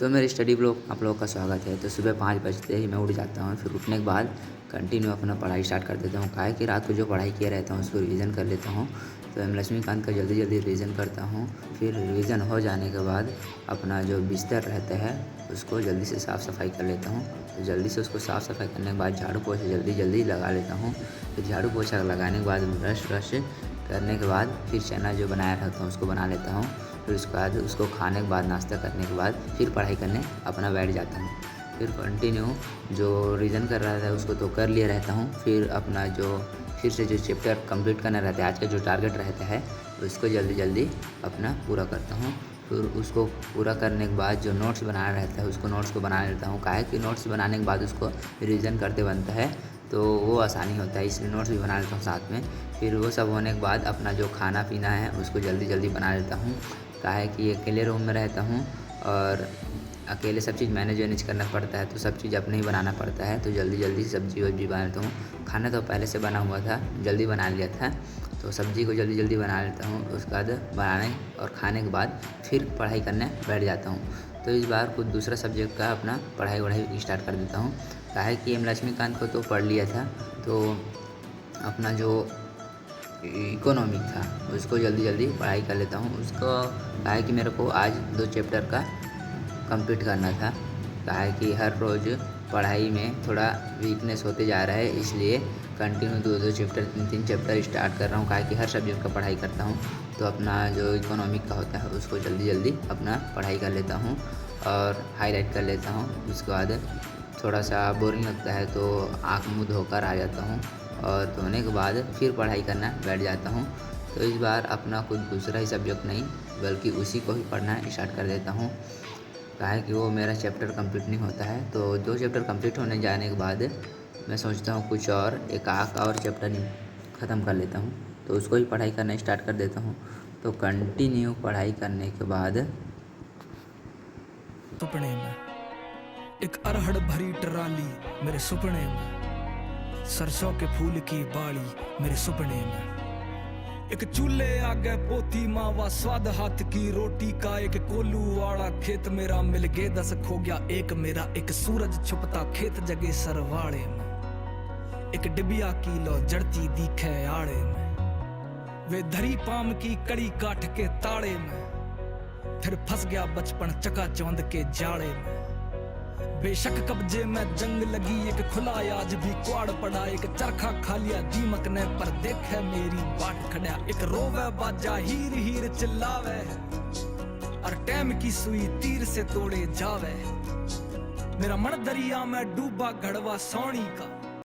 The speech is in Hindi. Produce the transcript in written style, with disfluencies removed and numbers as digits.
तो मेरे स्टडी ब्लॉग आप लोगों का स्वागत है। तो सुबह 5 बजते ही मैं उठ जाता हूँ। फिर उठने के बाद कंटिन्यू अपना पढ़ाई स्टार्ट कर देता हूँ। काहे कि रात को जो पढ़ाई किया रहता हूँ उसको रिवीजन कर लेता हूँ। तो एम लक्ष्मीकांत का जल्दी जल्दी रिवीजन करता हूँ। फिर रिवीजन हो जाने के बाद अपना जो बिस्तर रहता है उसको जल्दी से साफ़ सफाई कर लेता हूँ। तो जल्दी से उसको साफ़ सफाई करने के बाद झाड़ू पोछा जल्दी जल्दी लगा लेता हूँ। फिर झाड़ू पोछा लगाने के बाद ब्रश व्रश करने के बाद फिर चना जो बनाया रहता हूँ उसको बना लेता हूँ। फिर उसके बाद उसको खाने के बाद नाश्ता करने के बाद फिर पढ़ाई करने अपना बैठ जाता हूँ। फिर कंटिन्यू जो रिवीजन कर रहा था उसको तो कर लिए रहता हूँ। फिर अपना जो फिर से जो चैप्टर कंप्लीट करना रहता है, आज का जो टारगेट रहता है उसको जल्दी जल्दी अपना पूरा करता हूँ। फिर उसको पूरा करने के बाद जो नोट्स बनाना रहता है उसको नोट्स को बना लेता हूँ। काहे कि नोट्स बनाने के बाद उसको रिवीजन करते बनता है तो वो आसानी होता है, इसलिए नोट्स भी बना लेता हूँ साथ में। फिर वो सब होने के बाद अपना जो खाना पीना है उसको जल्दी जल्दी बना लेता हूँ। काहे कि अकेले रूम में रहता हूँ और अकेले सब चीज़ मैनेज करना पड़ता है, तो सब चीज़ अपने ही बनाना पड़ता है। तो जल्दी जल्दी सब्ज़ी वब्जी बना लेता हूँ। खाना तो पहले से बना हुआ था, जल्दी बना लिया था, तो सब्ज़ी को जल्दी जल्दी बना लेता हूँ। उसके बाद बनाने और खाने के बाद फिर पढ़ाई करने बैठ जाता हूँ। तो इस बार कुछ दूसरा सब्जेक्ट का अपना पढ़ाई वढ़ाई स्टार्ट कर देता हूँ। काहे कि एम लक्ष्मीकांत को तो पढ़ लिया था, तो अपना जो इकोनॉमिक था उसको जल्दी जल्दी पढ़ाई कर लेता हूँ। उसको काहे कि मेरे को आज 2 चैप्टर का कंप्लीट करना था। काहे कि हर रोज़ पढ़ाई में थोड़ा वीकनेस होते जा रहा है, इसलिए कंटिन्यू 2-2 चैप्टर 3-3 चैप्टर स्टार्ट कर रहा हूँ। काहे कि हर सब्जेक्ट का पढ़ाई करता हूँ, तो अपना जो इकोनॉमिक का होता है उसको जल्दी जल्दी अपना पढ़ाई कर लेता हूँ और हाईलाइट कर लेता हूँ। उसके बाद थोड़ा सा बोरिंग लगता है तो आँख मुँह धोकर आ जाता हूँ और धोने के बाद फिर पढ़ाई करना बैठ जाता हूँ। तो इस बार अपना कुछ दूसरा ही सब्जेक्ट नहीं बल्कि उसी को ही पढ़ना स्टार्ट कर देता हूँ। काहे कि वो मेरा चैप्टर कंप्लीट नहीं होता है, तो 2 चैप्टर कंप्लीट होने जाने के बाद मैं सोचता हूँ कुछ और एक आख और चैप्टर ख़त्म कर लेता हूँ, तो उसको ही पढ़ाई करना स्टार्ट कर देता हूँ। तो कंटिन्यू पढ़ाई करने के बाद सुपने में एक अरहड़ भरी ट्राली मेरे सुपने में, सरसों के फूल की बाड़ी मेरे सुपने में, एक चूल्हे आगे पोती मावा स्वाद हाथ की रोटी का, एक कोल्लू वाला खेत मेरा मिल गए 10 खो गया एक मेरा, एक सूरज छुपता खेत जगे सरवाड़े में, एक डिबिया किलो जड़ती दिखे आड़े में, वे धरी पाम की कड़ी काट के ताड़े में, फिर फंस गया बचपन चकाचौंध के जाड़े में, बेशक कब्जे में जंग लगी, एक खुला आज भी क्वाड़ पड़ा, एक चरखा खा लिया दीमक ने पर देखे मेरी बाट खड़ा, एक रोवे बाजा हीर हीर चिल्लावे और टैम की सुई तीर से तोड़े जावे, मेरा मन दरिया में डूबा घड़वा सोनी का,